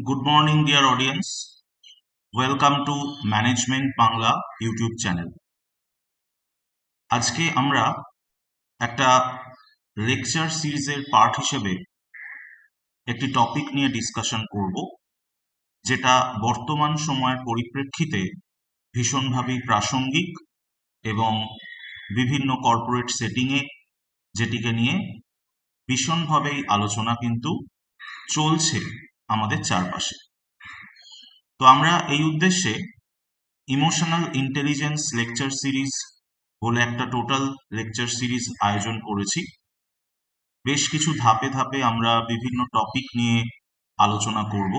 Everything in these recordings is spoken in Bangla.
Good morning, dear audience. Welcome to Management Bangla YouTube channel. আজকে আমরা একটা লেকচার সিরিজের পার্ট হিসেবে একটি টপিক নিয়ে ডিসকাশন করব, যেটা বর্তমান সময়ের পরিপ্রেক্ষিতে ভীষণভাবেই প্রাসঙ্গিক এবং বিভিন্ন কর্পোরেট সেটিংয়ে যেটিকে নিয়ে ভীষণভাবেই আলোচনা কিন্তু চলছে আমাদের চারপাশে। তো আমরা এই উদ্দেশ্যে ইমোশনাল ইন্টেলিজেন্স লেকচার সিরিজ বলে একটা টোটাল লেকচার সিরিজ আয়োজন করেছি। বেশ কিছু ধাপে ধাপে আমরা বিভিন্ন টপিক নিয়ে আলোচনা করব।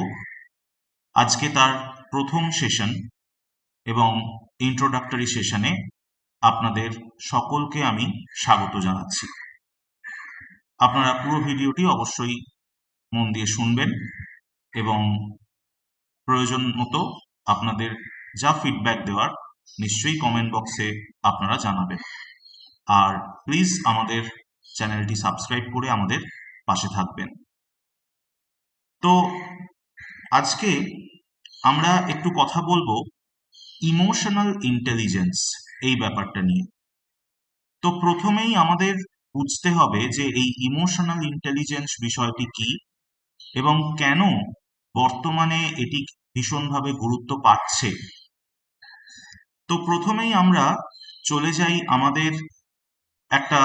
আজকে তার প্রথম সেশন এবং ইন্ট্রোডাক্টরি সেশনে আপনাদের সকলকে আমি স্বাগত জানাচ্ছি। আপনারা পুরো ভিডিওটি অবশ্যই মন দিয়ে শুনবেন এবং প্রয়োজন মতো আপনাদের যা ফিডব্যাক দেওয়ার নিশ্চয়ই কমেন্ট বক্সে আপনারা জানাবেন। আর প্লিজ আমাদের চ্যানেলটি সাবস্ক্রাইব করে আমাদের পাশে থাকবেন। তো আজকে আমরা একটু কথা বলবো ইমোশনাল ইন্টেলিজেন্স এই ব্যাপারটা নিয়ে। তো প্রথমেই আমাদের বুঝতে হবে যে এই ইমোশনাল ইন্টেলিজেন্স বিষয়টি কি এবং কেন বর্তমানে এটি ভীষণভাবে গুরুত্ব পাচ্ছে। তো প্রথমেই আমরা চলে যাই আমাদের একটা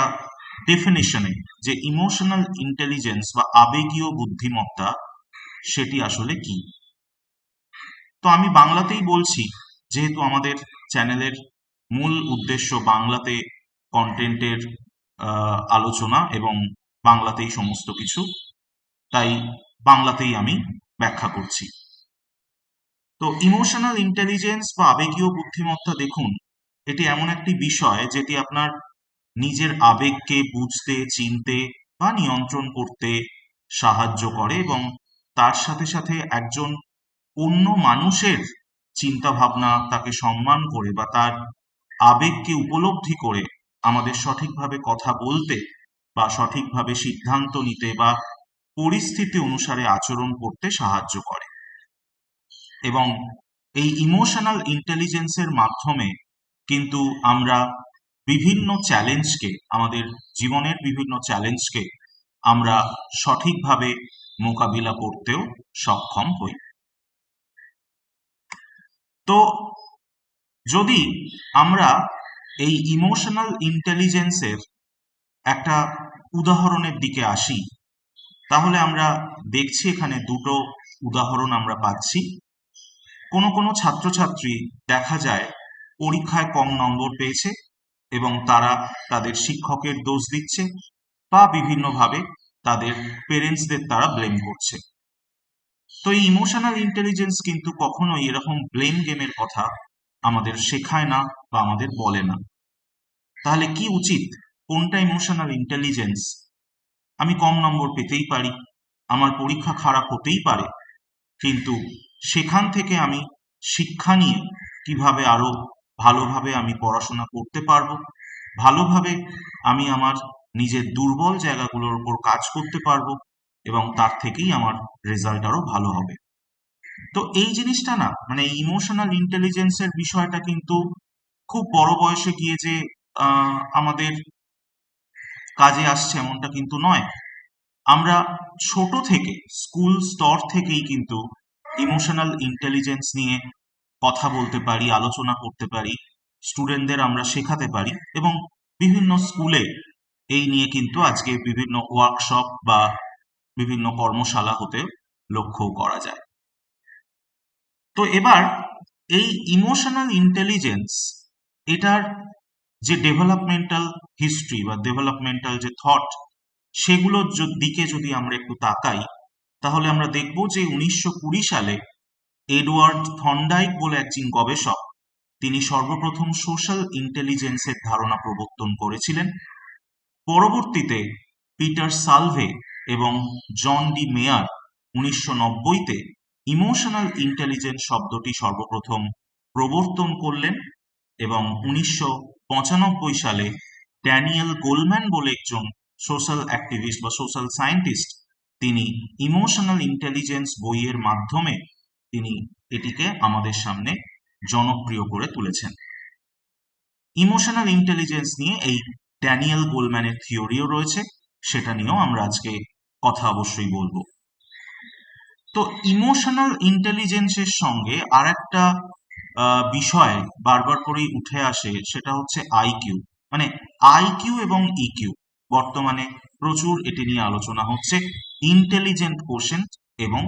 ডেফিনিশনে, যে ইমোশনাল ইন্টেলিজেন্স বা আবেগীয় বুদ্ধিমত্তা সেটি আসলে কি। তো আমি বাংলাতেই বলছি, যেহেতু আমাদের চ্যানেলের মূল উদ্দেশ্য বাংলাতে কন্টেন্টের আলোচনা এবং বাংলাতেই সমস্ত কিছু, তাই বাংলাতেই আমি ব্যাখ্যা করছি। তো ইমোশনাল ইন্টেলিজেন্স বা আবেগীয় বুদ্ধিমত্তা, দেখুন, এটি এমন একটি বিষয় যেটি আপনার নিজের আবেগকে বুঝতে, চিনতে বা নিয়ন্ত্রণ করতে সাহায্য করে এবং তার সাথে সাথে একজন অন্য মানুষের চিন্তা ভাবনা, তাকে সম্মান করে বা তার আবেগকে উপলব্ধি করে আমাদের সঠিকভাবে কথা বলতে বা সঠিকভাবে সিদ্ধান্ত নিতে বা পরিস্থিতি অনুসারে আচরণ করতে সাহায্য করে। এবং এই ইমোশনাল ইন্টেলিজেন্সের মাধ্যমে কিন্তু আমরা বিভিন্ন চ্যালেঞ্জকে, আমাদের জীবনের বিভিন্ন চ্যালেঞ্জকে আমরা সঠিকভাবে মোকাবিলা করতেও সক্ষম হই। তো যদি আমরা এই ইমোশনাল ইন্টেলিজেন্সের একটা উদাহরণের দিকে আসি, তাহলে আমরা দেখছি এখানে দুটো উদাহরণ আমরা পাচ্ছি। কোনো ছাত্রছাত্রী দেখা যায় পরীক্ষায় কম নম্বর পেয়েছে এবং তারা তাদের শিক্ষকের দোষ দিচ্ছে বা বিভিন্নভাবে তাদের পেরেন্টসদের তারা ব্লেম করছে। তো এই ইমোশনাল ইন্টেলিজেন্স কিন্তু কখনোই এরকম ব্লেম গেমের কথা আমাদের শেখায় না বা আমাদের বলে না। তাহলে কি উচিত? কোনটা ইমোশনাল ইন্টেলিজেন্স? আমি কম নম্বর পেতেই পারি, আমার পরীক্ষা খারাপ হতেই পারে, কিন্তু সেখান থেকে আমি শিক্ষা নিয়ে কিভাবে আরো ভালোভাবে আমি পড়াশোনা করতে পারবো, ভালোভাবে আমি আমার নিজের দুর্বল জায়গাগুলোর উপর কাজ করতে পারবো এবং তার থেকেই আমার রেজাল্ট আরো ভালো হবে। তো এই জিনিসটা না, মানে ইমোশনাল ইন্টেলিজেন্সের বিষয়টা কিন্তু খুব বড় বয়সে গিয়ে যে আমাদের কাজে আসছে এমনটা কিন্তু নয়। আমরা ছোট থেকে, স্কুল স্তর থেকেই কিন্তু ইমোশনাল ইন্টেলিজেন্স নিয়ে কথা বলতে পারি, আলোচনা করতে পারি, স্টুডেন্টদের আমরা শেখাতে পারি এবং বিভিন্ন স্কুলে এই নিয়ে কিন্তু আজকে বিভিন্ন ওয়ার্কশপ বা বিভিন্ন কর্মশালা হতে লক্ষ্য করা যায়। তো এবার এই ইমোশনাল ইন্টেলিজেন্স, এটার যে ডেভেলপমেন্টাল হিস্ট্রি বা ডেভেলপমেন্টাল যে থট, সেগুলোর দিকে যদি আমরা একটু তাকাই, তাহলে আমরা দেখব যে 1920 সালে এডওয়ার্ড থর্নডাইক বলে একজন গবেষক, তিনি সর্বপ্রথম সোশ্যাল ইন্টেলিজেন্সের ধারণা প্রবর্তন করেছিলেন। পরবর্তীতে পিটার সালভে এবং জন ডি মেয়ার 1990-তে ইমোশনাল ইন্টেলিজেন্স শব্দটি সর্বপ্রথম প্রবর্তন করলেন এবং 1995 সালে ড্যানিয়েল গোলম্যান বলে একজন সোশ্যাল অ্যাক্টিভিস্ট বা সোশ্যাল সায়েন্টিস্ট, তিনি ইমোশনাল ইন্টেলিজেন্স বইয়ের মাধ্যমে তিনি এটিকে আমাদের সামনে জনপ্রিয় করে তুলেছেন। ইমোশনাল ইন্টেলিজেন্স নিয়ে এই ড্যানিয়েল গোলম্যানের থিওরিও রয়েছে, সেটা নিয়েও আমরা আজকে কথা অবশ্যই বলবো। তো ইমোশনাল ইন্টেলিজেন্সের সঙ্গে আর একটা বিষয় বারবার করেই উঠে আসে, সেটা হচ্ছে আইকিউ। মানে আইকিউ এবং ইকিউ বর্তমানে প্রচুর এটি নিয়ে আলোচনা হচ্ছে, ইন্টেলিজেন্ট কোশেন্ট এবং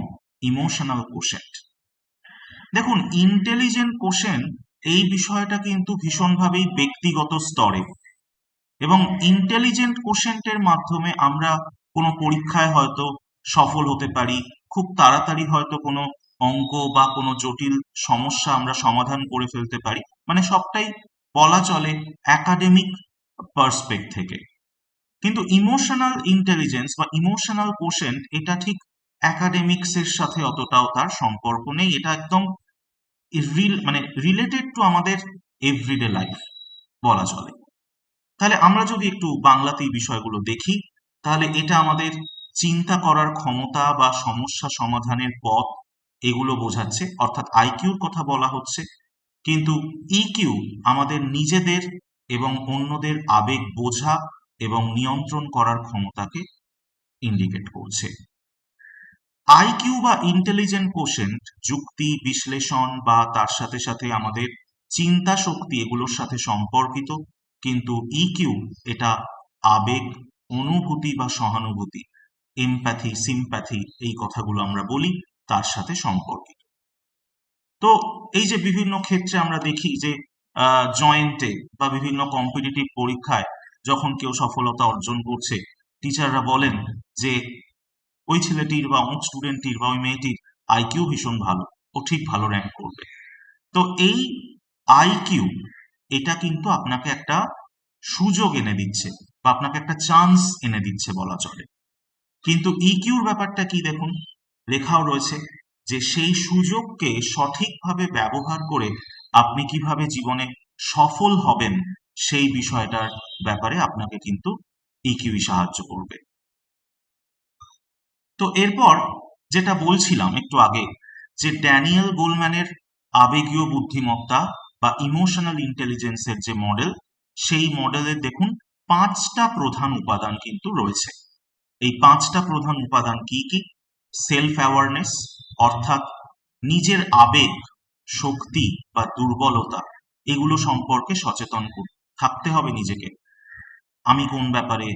ইমোশনাল কোশেন্ট। দেখুন, ইন্টেলিজেন্ট কোশেন্ট এই বিষয়টা কিন্তু ভীষণভাবেই ব্যক্তিগত স্তরে, এবং ইন্টেলিজেন্ট কোশেন্টের মাধ্যমে আমরা কোনো পরীক্ষায় হয়তো সফল হতে পারি, খুব তাড়াতাড়ি হয়তো কোনো অঙ্ক বা কোনো জটিল সমস্যা আমরা সমাধান করে ফেলতে পারি, মানে সবটাই বলা চলে একাডেমিক পার্সপেক্ট থেকে। কিন্তু ইমোশনাল ইন্টেলিজেন্স বা ইমোশনাল কোশেন্ট এটা ঠিক একাডেমিক্সের সাথে অতটাও তার সম্পর্ক নেই, এটা একদম মানে রিলেটেড টু আমাদের এভরিডে লাইফ বলা চলে। তাহলে আমরা যদি একটু বাংলাতেই বিষয়গুলো দেখি, তাহলে এটা আমাদের চিন্তা করার ক্ষমতা বা সমস্যা সমাধানের পথ এগুলো বোঝাচ্ছে, অর্থাৎ আইকিউর কথা বলা হচ্ছে। কিন্তু ইকিউ আমাদের নিজেদের এবং অন্যদের আবেগ বোঝা এবং নিয়ন্ত্রণ করার ক্ষমতাকে ইন্ডিকেট করছে। আইকিউ বা ইন্টেলিজেন্ট কোশেন্ট যুক্তি, বিশ্লেষণ বা তার সাথে সাথে আমাদের চিন্তা শক্তি এগুলোর সাথে সম্পর্কিত, কিন্তু ইকিউ এটা আবেগ, অনুভূতি বা সহানুভূতি, এমপ্যাথি, সিম্প্যাথি এই কথাগুলো আমরা বলি, তার সাথে সম্পর্কিত। তো এই যে বিভিন্ন ক্ষেত্রে আমরা দেখি যে জয়েন্টে বা বিভিন্ন কম্পিটিটিভ পরীক্ষায় যখন কেউ সফলতা অর্জন করছে, টিচাররা বলেন যে ওই ছেলেটির বা অমুক স্টুডেন্টটির বা ওই মেয়েটির আইকিউ ভীষণ ভালো, ও ঠিক ভালো র্যাঙ্ক করবে। তো এই আইকিউ এটা কিন্তু আপনাকে একটা সুযোগ এনে দিচ্ছে বা আপনাকে একটা চান্স এনে দিচ্ছে বলা চলে। কিন্তু ইকিউর ব্যাপারটা কি দেখুন, লেখাও রয়েছে যে সেই সুযোগকে সঠিকভাবে ব্যবহার করে আপনি কিভাবে জীবনে সফল হবেন সেই বিষয়টার ব্যাপারে আপনাকে কিন্তু ইকিউই সাহায্য করবে। তো এরপর যেটা বলছিলাম একটু আগে, যে ড্যানিয়েল গোলম্যানের আবেগীয় বুদ্ধিমত্তা বা ইমোশনাল ইন্টেলিজেন্সের যে মডেল, সেই মডেলের দেখুন 5টা প্রধান উপাদান কিন্তু রয়েছে। এই 5টা প্রধান উপাদান কি কি? সেলফ অ্যাওয়ারনেস, অর্থাৎ নিজের আবেগ, শক্তি বা দুর্বলতা এগুলো সম্পর্কে সচেতন থাকতে হবে নিজেকে। আমি কোন ব্যাপারে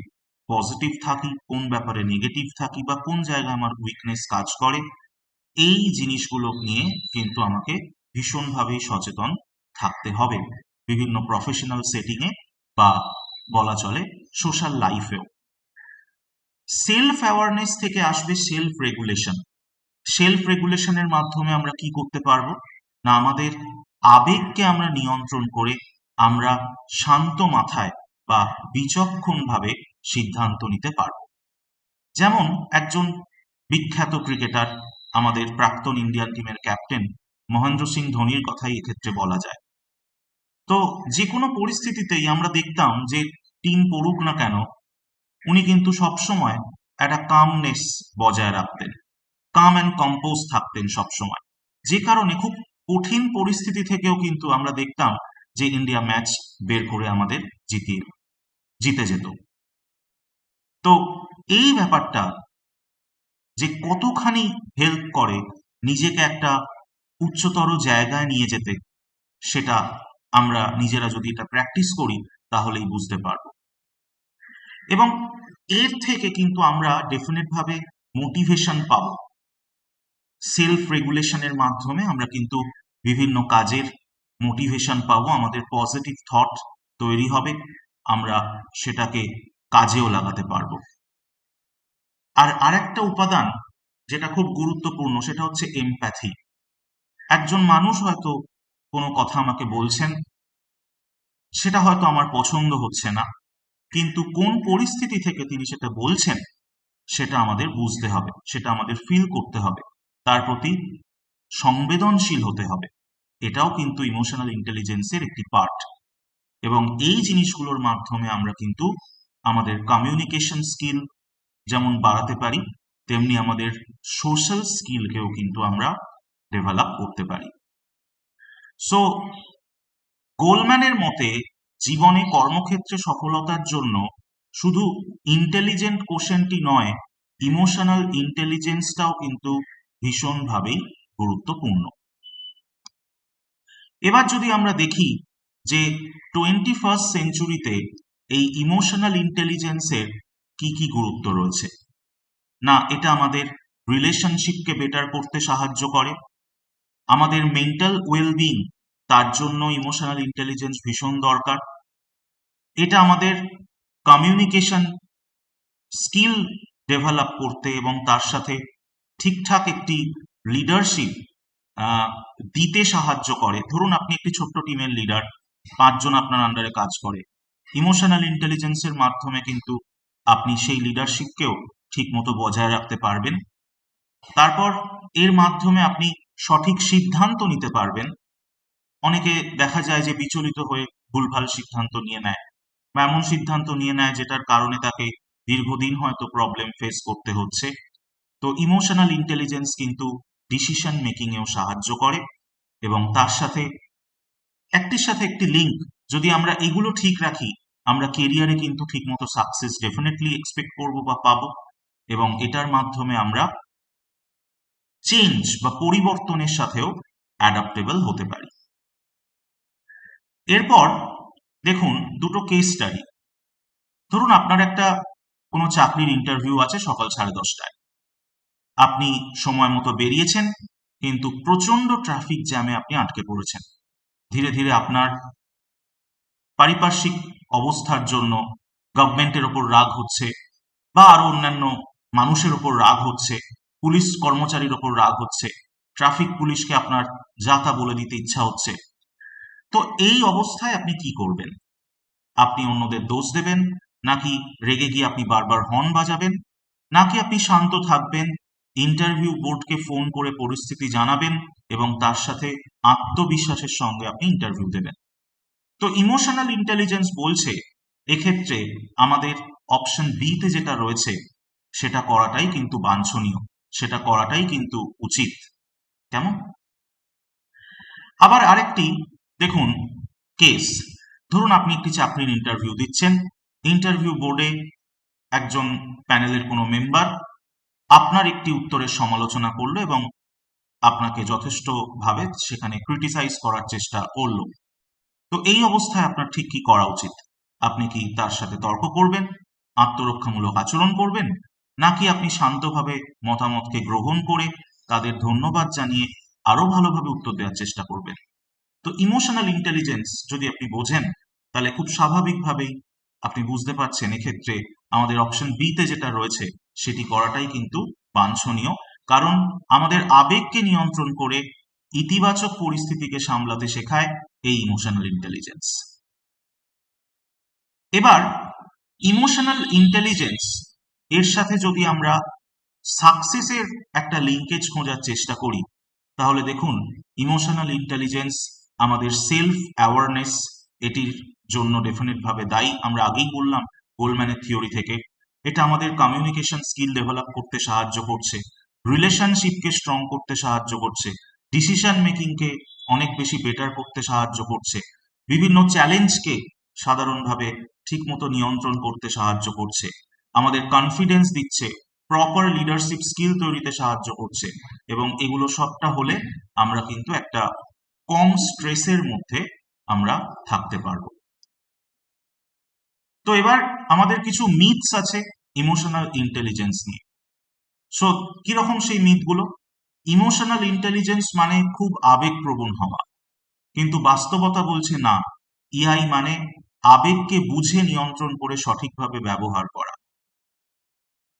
পজিটিভ থাকি, কোন ব্যাপারে নেগেটিভ থাকি, বা কোন জায়গায় আমার উইকনেস কাজ করে, এই জিনিসগুলো নিয়ে কিন্তু আমাকে ভীষণভাবেই সচেতন থাকতে হবে, বিভিন্ন প্রফেশনাল সেটিংয়ে বা বলা চলে সোশ্যাল লাইফেও। সেলফ অ্যাওয়ারনেস থেকে আসবে সেলফ রেগুলেশন। সেলফ রেগুলেশনের মাধ্যমে আমরা কি করতে পারবো না, আমাদের আবেগকে আমরা নিয়ন্ত্রণ করে আমরা শান্ত মাথায় বা বিচক্ষণভাবে সিদ্ধান্ত নিতে পারবো। যেমন একজন বিখ্যাত ক্রিকেটার, আমাদের প্রাক্তন ইন্ডিয়ান টিমের ক্যাপ্টেন মহেন্দ্র সিং ধোনির কথাই এক্ষেত্রে বলা যায়। তো যে কোনো পরিস্থিতিতেই আমরা দেখতাম যে টিম পড়ুক না কেন, উনি কিন্তু সবসময় একটা কামনেস বজায় রাখতেন, কাম অ্যান্ড কম্পোজ থাকতেন সবসময়, যে কারণে খুব কঠিন পরিস্থিতি থেকেও কিন্তু আমরা দেখতাম যে ইন্ডিয়া ম্যাচ বের করে আমাদের জিতে যেত। তো এই ব্যাপারটা যে কতখানি হেল্প করে নিজেকে একটা উচ্চতর জায়গায় নিয়ে যেতে, সেটা আমরা নিজেরা যদি এটা প্র্যাকটিস করি তাহলেই বুঝতে পারবো। এবং এর থেকে কিন্তু আমরা ডেফিনেট ভাবে মোটিভেশন পাবো। সেলফ রেগুলেশনের মাধ্যমে আমরা কিন্তু বিভিন্ন কাজের মোটিভেশন পাবো, আমাদের পজিটিভ থট তৈরি হবে, আমরা সেটাকে কাজেও লাগাতে পারবো। আর আরেকটা উপাদান যেটা খুব গুরুত্বপূর্ণ, সেটা হচ্ছে এমপ্যাথি। একজন মানুষ হয়তো কোনো কথা আমাকে বলছেন, সেটা হয়তো আমার পছন্দ হচ্ছে না, কিন্তু কোন পরিস্থিতি থেকে তিনি সেটা বলছেন সেটা আমাদের বুঝতে হবে, সেটা আমাদের ফিল করতে হবে, তার প্রতি সংবেদনশীল হতে হবে। এটাও কিন্তু ইমোশনাল ইন্টেলিজেন্সের একটি পার্ট। এবং এই জিনিসগুলোর মাধ্যমে আমরা কিন্তু আমাদের কমিউনিকেশন স্কিল যেমন বাড়াতে পারি, তেমনি আমাদের সোশ্যাল স্কিলকেও কিন্তু আমরা ডেভেলপ করতে পারি। সো গোলম্যানের মতে জীবনে কর্মক্ষেত্রে সফলতার জন্য শুধু ইন্টেলিজেন্ট কোশেন্টই নয়, ইমোশনাল ইন্টেলিজেন্সটাও কিন্তু ভীষণভাবেই গুরুত্বপূর্ণ। এবার যদি আমরা দেখি যে 21st সেঞ্চুরিতে এই ইমোশনাল ইন্টেলিজেন্সের কি কি গুরুত্ব রয়েছে, না এটা আমাদের রিলেশনশিপকে বেটার করতে সাহায্য করে, আমাদের মেন্টাল ওয়েলবিং তার জন্য ইমোশনাল ইন্টেলিজেন্স ভীষণ দরকার, এটা আমাদের কমিউনিকেশন স্কিল ডেভেলপ করতে এবং তার সাথে ঠিকঠাক একটি লিডারশিপ দিতে সাহায্য করে। ধরুন আপনি একটি ছোট্ট টিমের লিডার, 5 জন আপনার আন্ডারে কাজ করে, ইমোশনাল ইন্টেলিজেন্সের মাধ্যমে কিন্তু আপনি সেই লিডারশিপকেও ঠিক মতো বজায় রাখতে পারবেন। তারপর এর মাধ্যমে আপনি সঠিক সিদ্ধান্ত নিতে পারবেন। অনেকে দেখা যায় যে বিচলিত হয়ে ভুলভাল সিদ্ধান্ত নিয়ে নেয় বা এমন সিদ্ধান্ত নিয়ে নেয় যেটার কারণে তাকে দীর্ঘদিন হয়তো প্রবলেম ফেস করতে হচ্ছে। তো ইমোশনাল ইন্টেলিজেন্স কিন্তু ডিসিশন মেকিং এও সাহায্য করে এবং তার সাথে একটির সাথে একটি লিঙ্ক যদি আমরা এগুলো ঠিক রাখি, আমরা কেরিয়ারে কিন্তু ঠিকমতো সাকসেস ডেফিনেটলি এক্সপেক্ট করবো বা পাবো, এবং এটার মাধ্যমে আমরা চেঞ্জ বা পরিবর্তনের সাথেও অ্যাডাপ্টেবল হতে পারি। এরপর দেখুন দুটো কেস স্টাডি। ধরুন আপনার একটা কোনো চাকরির ইন্টারভিউ আছে সকাল 10:30টায়, আপনি সময় মতো বেরিয়েছেন কিন্তু প্রচন্ড ট্রাফিক জ্যামে আপনি আটকে পড়েছেন। ধীরে ধীরে আপনার পারিপার্শ্বিক অবস্থার জন্য গভর্নমেন্টের ওপর রাগ হচ্ছে বা আরো অন্যান্য মানুষের ওপর রাগ হচ্ছে, পুলিশ কর্মচারীর ওপর রাগ হচ্ছে, ট্রাফিক পুলিশকে আপনার যা তা বলে দিতে ইচ্ছা হচ্ছে। তো এই অবস্থায় আপনি কি করবেন? আপনি অন্যদের দোষ দেবেন, নাকি রেগে গিয়ে আপনি বারবার হর্ন বাজাবেন, নাকি আপনি শান্ত থাকবেন, ইন্টারভিউ বোর্ডকে ফোন করে পরিস্থিতি জানাবেন এবং তার সাথে আত্মবিশ্বাসের সঙ্গে আপনি ইন্টারভিউ দেবেন? তো ইমোশনাল ইন্টেলিজেন্স বলছে এক্ষেত্রে আমাদের অপশন বি তে যেটা রয়েছে সেটা করাটাই কিন্তু বাঞ্ছনীয়, সেটা করাটাই কিন্তু উচিত। কেমন? আবার আরেকটি দেখুন কেস, ধরুন আপনি একটি চাকরির ইন্টারভিউ দিচ্ছেন, ইন্টারভিউ বোর্ডে একজন প্যানেলের কোনো মেম্বার আপনার একটি উত্তরের সমালোচনা করলো এবং আপনাকে যথেষ্টভাবে সেখানে ক্রিটিসাইজ করার চেষ্টা করলো। তো এই অবস্থায় আপনার ঠিক কি করা উচিত? আপনি কি তার সাথে তর্ক করবেন, আত্মরক্ষামূলক আচরণ করবেন, নাকি আপনি শান্তভাবে মতামতকে গ্রহণ করে তাদের ধন্যবাদ জানিয়ে আরো ভালোভাবে উত্তর দেওয়ার চেষ্টা করবেন? তো ইমোশনাল ইন্টেলিজেন্স যদি আপনি বোঝেন তাহলে খুব স্বাভাবিকভাবেই আপনি বুঝতে পারছেন এক্ষেত্রে আমাদের অপশন বি তে যেটা রয়েছে সেটি করাটাই কিন্তু বাঞ্ছনীয়, কারণ আমাদের আবেগকে নিয়ন্ত্রণ করে ইতিবাচক পরিস্থিতিকে সামলাতে শেখায় এই ইমোশনাল ইন্টেলিজেন্স। এবার ইমোশনাল ইন্টেলিজেন্স এর সাথে যদি আমরা সাকসেসের একটা লিঙ্কেজ খোঁজার চেষ্টা করি, তাহলে দেখুন ইমোশনাল ইন্টেলিজেন্স আমাদের সেলফ অ্যাওয়ারনেস এটির জন্য ডেফিনেট ভাবে দায়ী। আমরা আগেই বললাম গোলম্যানের থিওরি থেকে, এটা আমাদের কমিউনিকেশন স্কিল ডেভেলপ করতে সাহায্য করছে, রিলেশনশিপকে স্ট্রং করতে সাহায্য করছে, ডিসিশন মেকিংকে অনেক বেশি বেটার করতে সাহায্য করছে, বিভিন্ন চ্যালেঞ্জকে সাধারণভাবে ঠিকমতো নিয়ন্ত্রণ করতে সাহায্য করছে, আমাদের কনফিডেন্স দিচ্ছে, প্রপার লিডারশিপ স্কিল তৈরিতে সাহায্য করছে, এবং এগুলো সবটা হলে আমরা কিন্তু একটা কম স্ট্রেসের মধ্যে আমরা থাকতে পারবো। তো এবার আমাদের কিছু মিথস আছে ইমোশনাল ইন্টেলিজেন্স নিয়ে। সো কিরকম সেই মিথগুলো? ইমোশনাল ইন্টেলিজেন্স মানে খুব আবেগপ্রবণ হওয়া, কিন্তু বাস্তবতা বলছে না, ইআই মানে আবেগকে বুঝে নিয়ন্ত্রণ করে সঠিকভাবে ব্যবহার করা।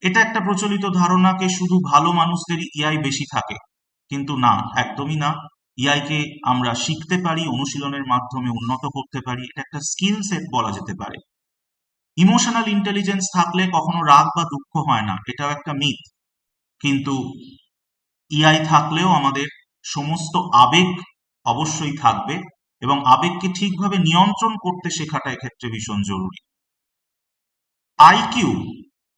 এটা একটা প্রচলিত ধারণাকে শুধু ভালো মানুষদেরই ইআই বেশি থাকে, কিন্তু না, একদমই না। ইআই কে আমরা শিখতে পারি, অনুশীলনের মাধ্যমে উন্নত করতে পারি, এটা একটা স্কিল সেট বলা যেতে পারে। ইমোশনাল ইন্টেলিজেন্স থাকলে কখনো রাগ বা দুঃখ হয় না, এটাও একটা মিথ, কিন্তু ইআই থাকলেও আমাদের সমস্ত আবেগ অবশ্যই থাকবে এবং আবেগকে ঠিকভাবে নিয়ন্ত্রণ করতে শেখাটা এক্ষেত্রে ভীষণ জরুরি। আইকিউ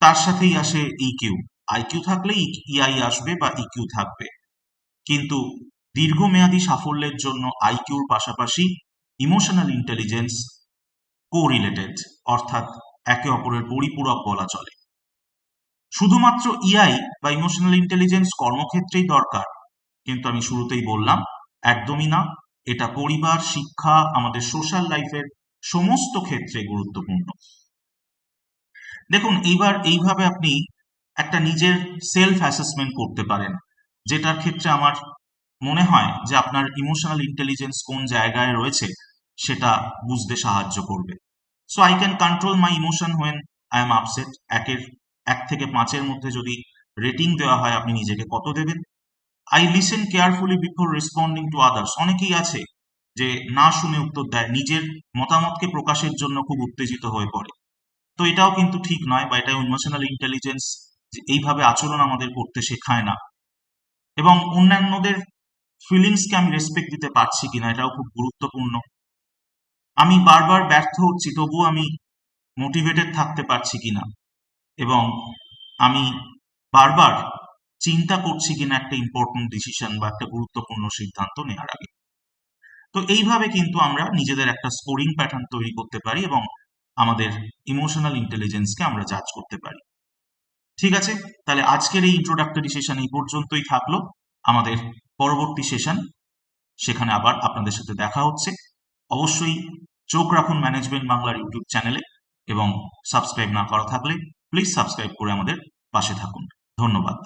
তার সাথেই আসে ইকিউ, আইকিউ থাকলে ইআই আসবে বা ইকিউ থাকবে, কিন্তু দীর্ঘমেয়াদী সাফল্যের জন্য আইকিউর পাশাপাশি ইমোশনাল ইন্টেলিজেন্স কোরিলেটেড, অর্থাৎ একে অপরের পরিপূরক বলা চলে। শুধুমাত্র ইআই বা ইমোশনাল ইন্টেলিজেন্স কর্মক্ষেত্রেই দরকার, কিন্তু আমি শুরুতেই বললাম একদমই না। এটা পরিবার, শিক্ষা, আমাদের সোশ্যাল লাইফের সমস্ত ক্ষেত্রে গুরুত্বপূর্ণ। দেখুন, এইভাবে আপনি একটা নিজের সেলফ অ্যাসেসমেন্ট করতে পারেন, যেটার ক্ষেত্রে আমার মনে হয় যে আপনার ইমোশনাল ইন্টেলিজেন্স কোন জায়গায় রয়েছে সেটা বুঝতে সাহায্য করবে। So I can control my emotion when I am upset. 1 থেকে 5-এর মধ্যে যদি রেটিং দেওয়া হয়, আপনি নিজেকে কত দেবেন? I listen carefully before responding to others. অনেকেই আছে যে না শুনে উত্তর দেয়, নিজের মতামতকে প্রকাশের জন্য খুব উত্তেজিত হয়ে পড়ে। তো এটাও কিন্তু ঠিক নয়, বা এটা ইমোশনাল ইন্টেলিজেন্স এইভাবে আচরণ আমাদের করতে শেখায় না। এবং অন্যান্যদের ফিলিংসকে আমি রেসপেক্ট দিতে পারছি কিনা, এটাও খুব গুরুত্বপূর্ণ। আমি বারবার ব্যর্থ হচ্ছি, তবুও আমি মোটিভেটেড থাকতে পারছি কিনা, এবং আমি বারবার চিন্তা করছি কিনা একটা ইম্পর্টেন্ট ডিসিশন বা একটা গুরুত্বপূর্ণ সিদ্ধান্ত নেওয়ার আগে। তো এইভাবে কিন্তু আমরা নিজেদের একটা স্কোরিং প্যাটার্ন তৈরি করতে পারি এবং আমাদের ইমোশনাল ইন্টেলিজেন্সকে আমরা জাজ করতে পারি। ঠিক আছে, তাহলে আজকের এই ইন্ট্রোডাক্টরি সেশন এই পর্যন্তই থাকলো। আমাদের পরবর্তী সেশন, সেখানে আবার আপনাদের সাথে দেখা হচ্ছে। অবশ্যই চোখ রাখুন ম্যানেজমেন্ট বাংলার ইউটিউব চ্যানেলে, এবং সাবস্ক্রাইব না করা থাকলে প্লিজ সাবস্ক্রাইব করে আমাদের পাশে থাকুন। ধন্যবাদ।